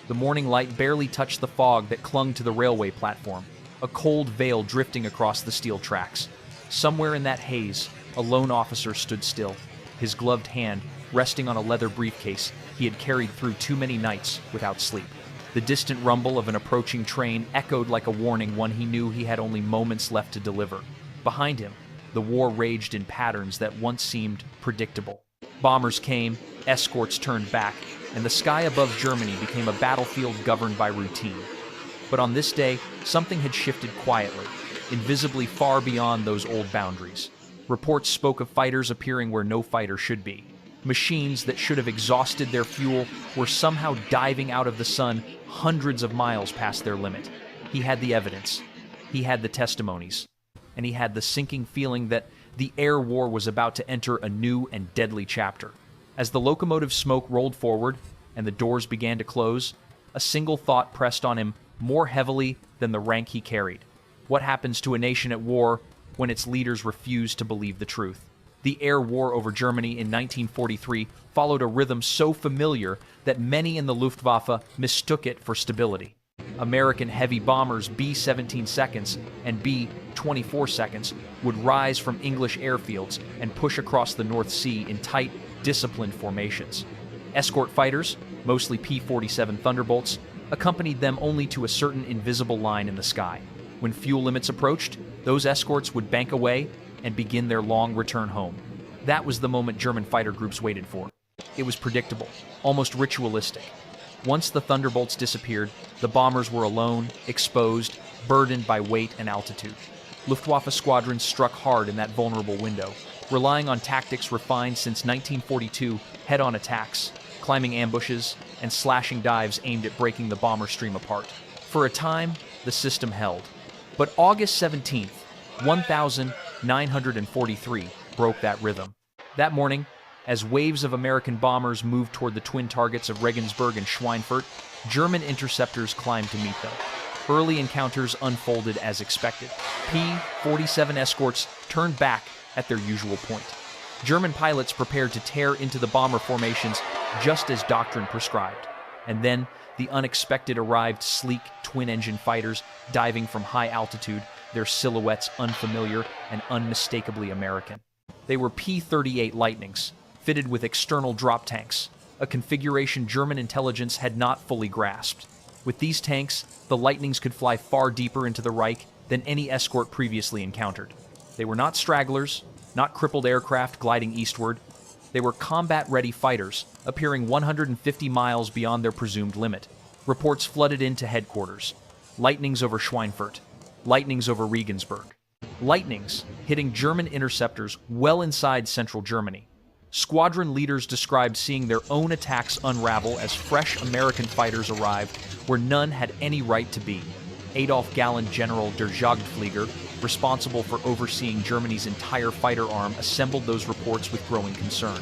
The morning light barely touched the fog that clung to the railway platform, a cold veil drifting across the steel tracks. Somewhere in that haze, a lone officer stood still, his gloved hand resting on a leather briefcase he had carried through too many nights without sleep. The distant rumble of an approaching train echoed like a warning, one he knew he had only moments left to deliver. Behind him, the war raged in patterns that once seemed predictable. Bombers came, escorts turned back, and the sky above Germany became a battlefield governed by routine. But on this day, something had shifted quietly, invisibly far beyond those old boundaries. Reports spoke of fighters appearing where no fighter should be. Machines that should have exhausted their fuel were somehow diving out of the sun hundreds of miles past their limit. He had the evidence, he had the testimonies, and he had the sinking feeling that the air war was about to enter a new and deadly chapter. As the locomotive smoke rolled forward and the doors began to close, a single thought pressed on him more heavily than the rank he carried. What happens to a nation at war when its leaders refuse to believe the truth? The air war over Germany in 1943 followed a rhythm so familiar that many in the Luftwaffe mistook it for stability. American heavy bombers B-17 seconds and B-24 seconds would rise from English airfields and push across the North Sea in tight, disciplined formations. Escort fighters, mostly P-47 Thunderbolts, accompanied them only to a certain invisible line in the sky. When fuel limits approached, those escorts would bank away and begin their long return home. That was the moment German fighter groups waited for. It was predictable, almost ritualistic. Once the Thunderbolts disappeared, the bombers were alone, exposed, burdened by weight and altitude. Luftwaffe squadrons struck hard in that vulnerable window, relying on tactics refined since 1942, head-on attacks, climbing ambushes, and slashing dives aimed at breaking the bomber stream apart. For a time, the system held. But August 17th, 1943, broke that rhythm. That morning, as waves of American bombers moved toward the twin targets of Regensburg and Schweinfurt, German interceptors climbed to meet them. Early encounters unfolded as expected. P-47 escorts turned back at their usual point. German pilots prepared to tear into the bomber formations just as doctrine prescribed. And then the unexpected arrived, sleek twin-engine fighters diving from high altitude, their silhouettes unfamiliar and unmistakably American. They were P-38 Lightnings, fitted with external drop tanks, a configuration German intelligence had not fully grasped. With these tanks, the Lightnings could fly far deeper into the Reich than any escort previously encountered. They were not stragglers, not crippled aircraft gliding eastward. They were combat-ready fighters, appearing 150 miles beyond their presumed limit. Reports flooded into headquarters. Lightnings over Schweinfurt. Lightnings over Regensburg. Lightnings hitting German interceptors well inside central Germany. Squadron leaders described seeing their own attacks unravel as fresh American fighters arrived where none had any right to be. Adolf Galland General der Jagdflieger, responsible for overseeing Germany's entire fighter arm, assembled those reports with growing concern.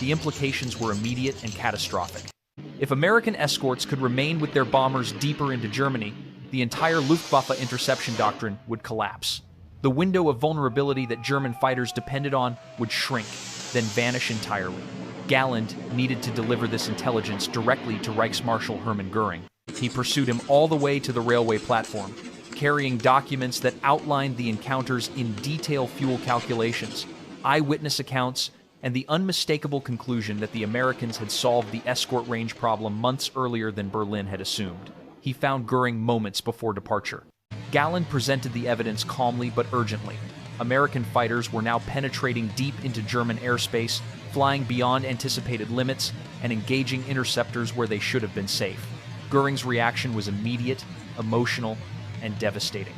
The implications were immediate and catastrophic. If American escorts could remain with their bombers deeper into Germany, the entire Luftwaffe interception doctrine would collapse. The window of vulnerability that German fighters depended on would shrink, then vanish entirely. Galland needed to deliver this intelligence directly to Reichsmarshal Hermann Göring. He pursued him all the way to the railway platform, carrying documents that outlined the encounters in detail, fuel calculations, eyewitness accounts, and the unmistakable conclusion that the Americans had solved the escort range problem months earlier than Berlin had assumed. He found Göring moments before departure. Galland presented the evidence calmly but urgently. American fighters were now penetrating deep into German airspace, flying beyond anticipated limits, and engaging interceptors where they should have been safe. Göring's reaction was immediate, emotional, and devastating.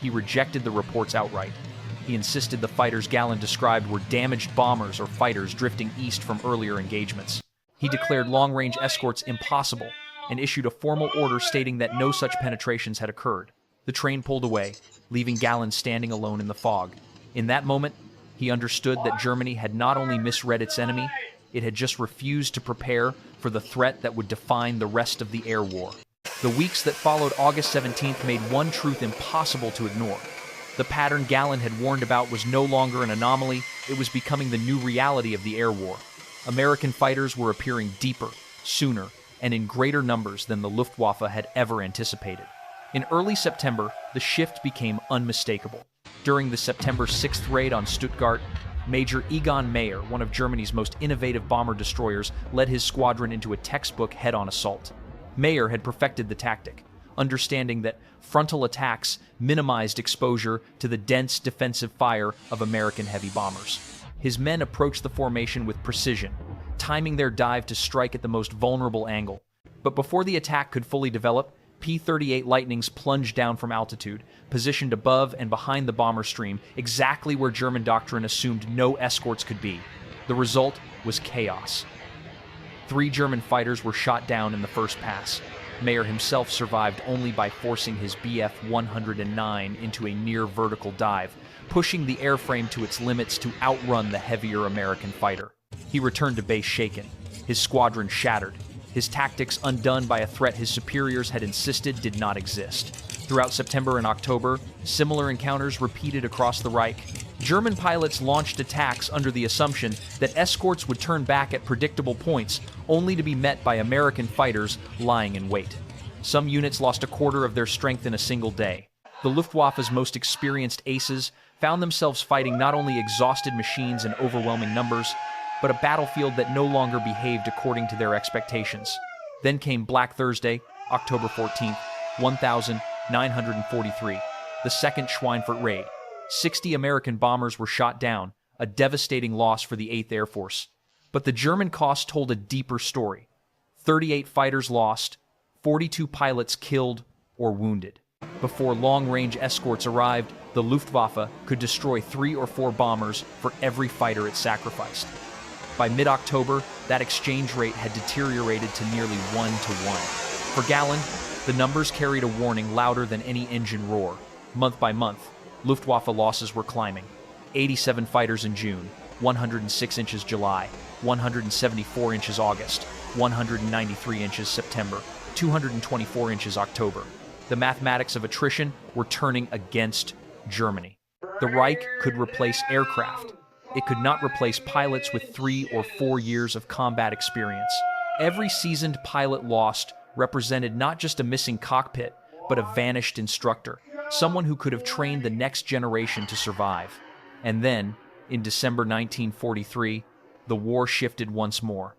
He rejected the reports outright. He insisted the fighters Galland described were damaged bombers or fighters drifting east from earlier engagements. He declared long-range escorts impossible and issued a formal order stating that no such penetrations had occurred. The train pulled away, leaving Galland standing alone in the fog. In that moment, he understood that Germany had not only misread its enemy, it had just refused to prepare for the threat that would define the rest of the air war. The weeks that followed August 17th made one truth impossible to ignore. The pattern Galland had warned about was no longer an anomaly, it was becoming the new reality of the air war. American fighters were appearing deeper, sooner, and in greater numbers than the Luftwaffe had ever anticipated. In early September, the shift became unmistakable. During the September 6th raid on Stuttgart, Major Egon Mayer, one of Germany's most innovative bomber destroyers, led his squadron into a textbook head-on assault. Mayer had perfected the tactic, understanding that frontal attacks minimized exposure to the dense defensive fire of American heavy bombers. His men approached the formation with precision, timing their dive to strike at the most vulnerable angle. But before the attack could fully develop, P-38 Lightnings plunged down from altitude, positioned above and behind the bomber stream, exactly where German doctrine assumed no escorts could be. The result was chaos. 3 German fighters were shot down in the first pass. Mayer himself survived only by forcing his Bf-109 into a near-vertical dive, pushing the airframe to its limits to outrun the heavier American fighter. He returned to base shaken, his squadron shattered, his tactics undone by a threat his superiors had insisted did not exist. Throughout September and October, similar encounters repeated across the Reich. German pilots launched attacks under the assumption that escorts would turn back at predictable points, only to be met by American fighters lying in wait. Some units lost a quarter of their strength in a single day. The Luftwaffe's most experienced aces found themselves fighting not only exhausted machines in overwhelming numbers, but a battlefield that no longer behaved according to their expectations. Then came Black Thursday, October 14th, 1943, the second Schweinfurt raid. 60 American bombers were shot down, a devastating loss for the 8th Air Force. But the German cost told a deeper story. 38 fighters lost, 42 pilots killed or wounded. Before long-range escorts arrived, the Luftwaffe could destroy 3 or 4 bombers for every fighter it sacrificed. By mid-October, that exchange rate had deteriorated to nearly 1-to-1. For Galland, the numbers carried a warning louder than any engine roar. Month by month, Luftwaffe losses were climbing. 87 fighters in June, 106 inches July, 174 inches August, 193 inches September, 224 inches October. The mathematics of attrition were turning against Germany. The Reich could replace aircraft. It could not replace pilots with 3 or 4 years of combat experience. Every seasoned pilot lost represented not just a missing cockpit, but a vanished instructor, someone who could have trained the next generation to survive. And then, in December 1943, the war shifted once more.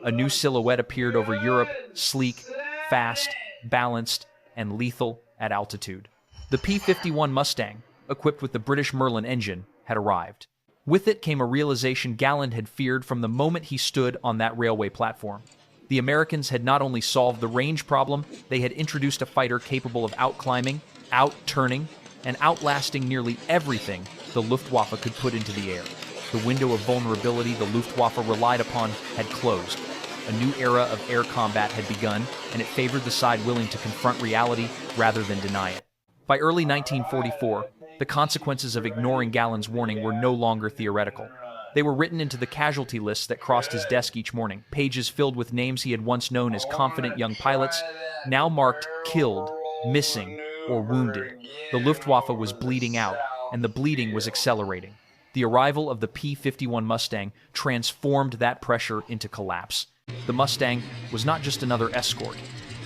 A new silhouette appeared over Europe, sleek, fast, balanced, and lethal at altitude. The P-51 Mustang, equipped with the British Merlin engine, had arrived. With it came a realization Galland had feared from the moment he stood on that railway platform. The Americans had not only solved the range problem, they had introduced a fighter capable of out-climbing, out-turning, and outlasting nearly everything the Luftwaffe could put into the air. The window of vulnerability the Luftwaffe relied upon had closed. A new era of air combat had begun, and it favored the side willing to confront reality rather than deny it. By early 1944, the consequences of ignoring Galland's warning were no longer theoretical. They were written into the casualty lists that crossed his desk each morning, pages filled with names he had once known as confident young pilots, now marked killed, missing, or wounded. The Luftwaffe was bleeding out, and the bleeding was accelerating. The arrival of the P-51 Mustang transformed that pressure into collapse. The Mustang was not just another escort.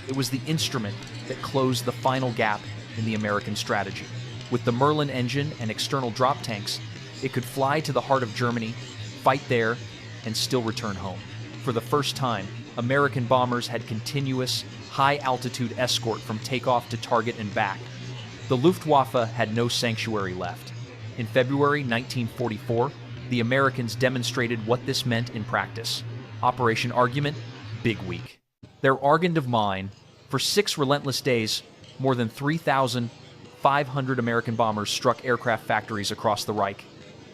It was the instrument that closed the final gap in the American strategy. With the Merlin engine and external drop tanks, it could fly to the heart of Germany, fight there, and still return home. For the first time, American bombers had continuous, high-altitude escort from takeoff to target and back. The Luftwaffe had no sanctuary left. In February 1944, the Americans demonstrated what this meant in practice. Operation Argument, big week. Their Argand of mine, for 6 relentless days, more than 3,500 American bombers struck aircraft factories across the Reich.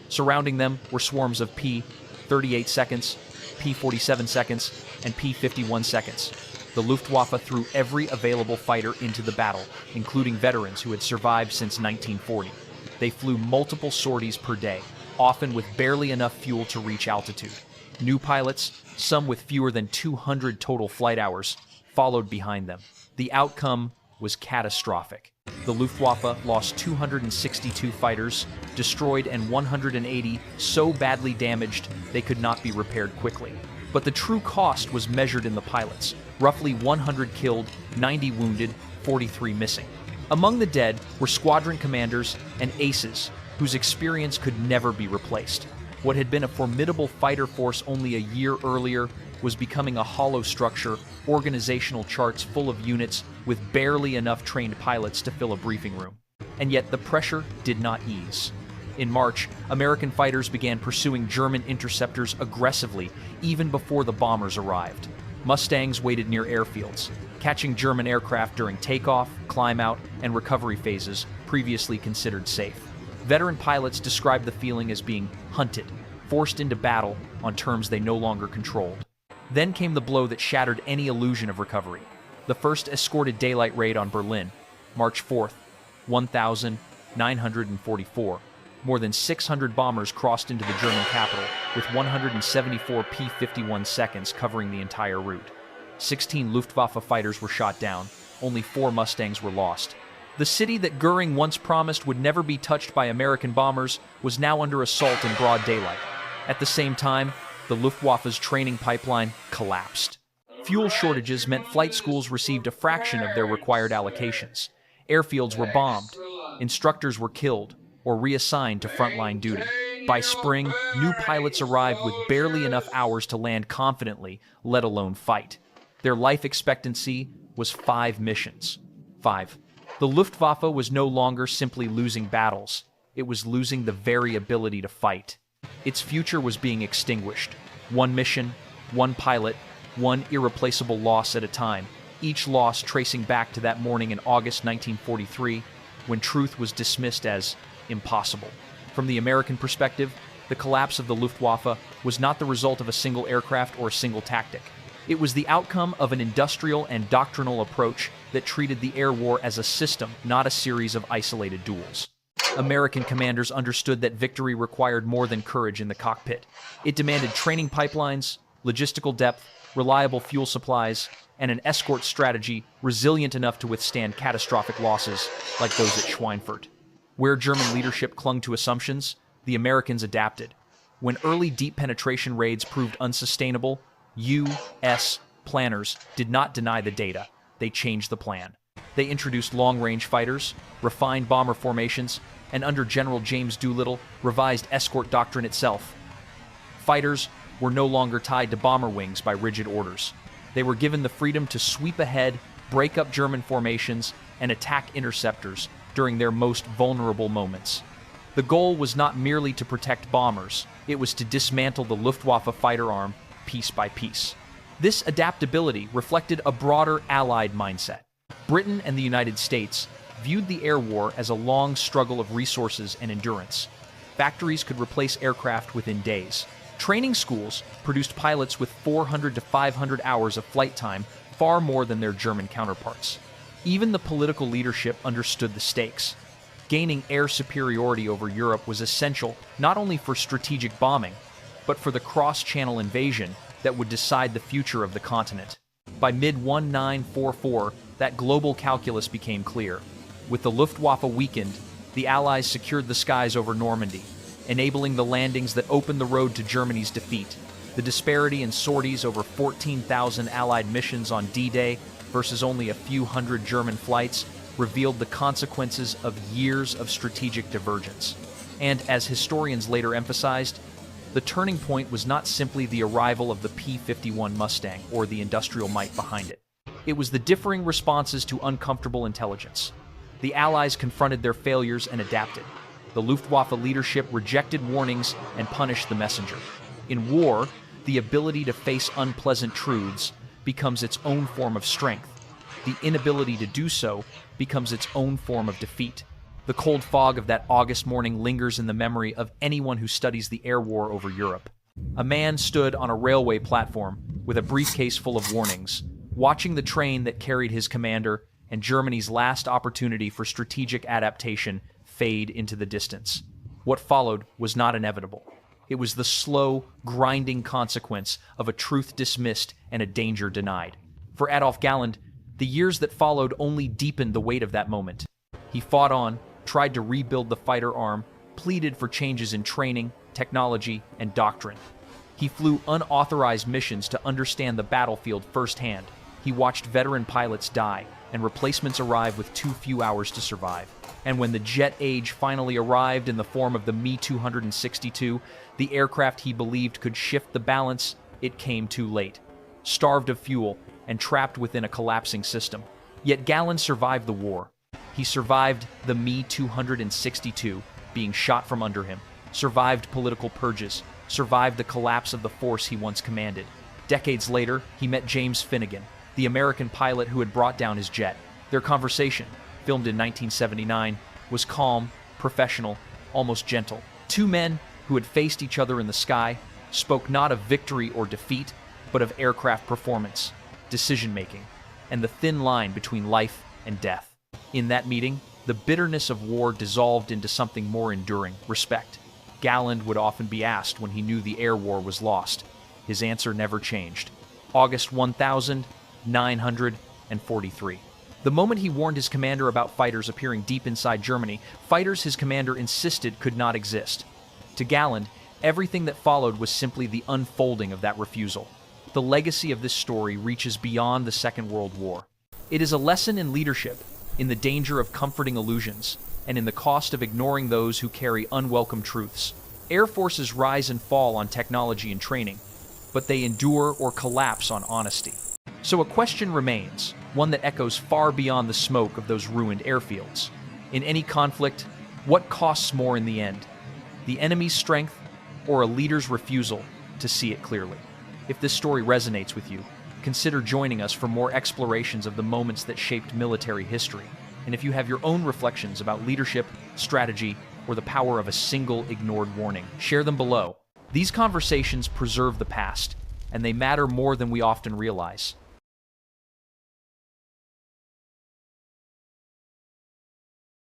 Surrounding them were swarms of P-38 seconds, P-47 seconds, and P-51 seconds. The Luftwaffe threw every available fighter into the battle, including veterans who had survived since 1940. They flew multiple sorties per day, often with barely enough fuel to reach altitude. New pilots, some with fewer than 200 total flight hours, followed behind them. The outcome was catastrophic. The Luftwaffe lost 262 fighters, destroyed and 180 so badly damaged they could not be repaired quickly. But the true cost was measured in the pilots. roughly 100 killed, 90 wounded, 43 missing. Among the dead were squadron commanders and aces, whose experience could never be replaced. What had been a formidable fighter force only a year earlier was becoming a hollow structure, organizational charts full of units with barely enough trained pilots to fill a briefing room. And yet the pressure did not ease. In March, American fighters began pursuing German interceptors aggressively, even before the bombers arrived. Mustangs waited near airfields, catching German aircraft during takeoff, climb-out, and recovery phases previously considered safe. Veteran pilots described the feeling as being hunted, forced into battle on terms they no longer controlled. Then came the blow that shattered any illusion of recovery. The first escorted daylight raid on Berlin, March 4th, 1944. More than 600 bombers crossed into the German capital, with 174 P-51 seconds covering the entire route. 16 Luftwaffe fighters were shot down. Only 4 Mustangs were lost. The city that Göring once promised would never be touched by American bombers was now under assault in broad daylight. At the same time, the Luftwaffe's training pipeline collapsed. Fuel shortages meant flight schools received a fraction of their required allocations. Airfields were bombed. Instructors were killed or reassigned to frontline duty. By spring, new pilots arrived with barely enough hours to land confidently, let alone fight. Their life expectancy was 5 missions. 5. The Luftwaffe was no longer simply losing battles. It was losing the very ability to fight. Its future was being extinguished. One mission, one pilot, one irreplaceable loss at a time, each loss tracing back to that morning in August 1943, when truth was dismissed as impossible. From the American perspective, the collapse of the Luftwaffe was not the result of a single aircraft or a single tactic. It was the outcome of an industrial and doctrinal approach that treated the air war as a system, not a series of isolated duels. American commanders understood that victory required more than courage in the cockpit. It demanded training pipelines, logistical depth, reliable fuel supplies, and an escort strategy resilient enough to withstand catastrophic losses like those at Schweinfurt. Where German leadership clung to assumptions, the Americans adapted. When early deep penetration raids proved unsustainable, U.S. planners did not deny the data. They changed the plan. They introduced long-range fighters, refined bomber formations, and under General James Doolittle, revised escort doctrine itself. Fighters were no longer tied to bomber wings by rigid orders. They were given the freedom to sweep ahead, break up German formations, and attack interceptors during their most vulnerable moments. The goal was not merely to protect bombers, it was to dismantle the Luftwaffe fighter arm piece by piece. This adaptability reflected a broader Allied mindset. Britain and the United States viewed the air war as a long struggle of resources and endurance. Factories could replace aircraft within days. Training schools produced pilots with 400 to 500 hours of flight time, far more than their German counterparts. Even the political leadership understood the stakes. Gaining air superiority over Europe was essential not only for strategic bombing, but for the cross-channel invasion that would decide the future of the continent. By mid-1944, that global calculus became clear. With the Luftwaffe weakened, the Allies secured the skies over Normandy, enabling the landings that opened the road to Germany's defeat. The disparity in sorties over 14,000 Allied missions on D-Day versus only a few hundred German flights revealed the consequences of years of strategic divergence. And as historians later emphasized, the turning point was not simply the arrival of the P-51 Mustang or the industrial might behind it. It was the differing responses to uncomfortable intelligence. The Allies confronted their failures and adapted. The Luftwaffe leadership rejected warnings and punished the messenger. In war, the ability to face unpleasant truths becomes its own form of strength. The inability to do so becomes its own form of defeat. The cold fog of that August morning lingers in the memory of anyone who studies the air war over Europe. A man stood on a railway platform with a briefcase full of warnings, watching the train that carried his commander and Germany's last opportunity for strategic adaptation fade into the distance. What followed was not inevitable. It was the slow, grinding consequence of a truth dismissed and a danger denied. For Adolf Galland, the years that followed only deepened the weight of that moment. He fought on, tried to rebuild the fighter arm, pleaded for changes in training, technology, and doctrine. He flew unauthorized missions to understand the battlefield firsthand. He watched veteran pilots die and replacements arrive with too few hours to survive. And when the jet age finally arrived in the form of the Me-262, the aircraft he believed could shift the balance, it came too late. Starved of fuel and trapped within a collapsing system. Yet Galland survived the war. He survived the Me-262 being shot from under him, survived political purges, survived the collapse of the force he once commanded. Decades later, he met James Finnegan, the American pilot who had brought down his jet. Their conversation, filmed in 1979, was calm, professional, almost gentle. Two men who had faced each other in the sky spoke not of victory or defeat, but of aircraft performance, decision-making, and the thin line between life and death. In that meeting, the bitterness of war dissolved into something more enduring, respect. Galland would often be asked when he knew the air war was lost. His answer never changed. August 1943. The moment he warned his commander about fighters appearing deep inside Germany, fighters his commander insisted could not exist. To Galland, everything that followed was simply the unfolding of that refusal. The legacy of this story reaches beyond the Second World War. It is a lesson in leadership, in the danger of comforting illusions, and in the cost of ignoring those who carry unwelcome truths. Air forces rise and fall on technology and training, but they endure or collapse on honesty. So a question remains, one that echoes far beyond the smoke of those ruined airfields. In any conflict, what costs more in the end? The enemy's strength or a leader's refusal to see it clearly? If this story resonates with you, consider joining us for more explorations of the moments that shaped military history. And if you have your own reflections about leadership, strategy, or the power of a single ignored warning, share them below. These conversations preserve the past, and they matter more than we often realize.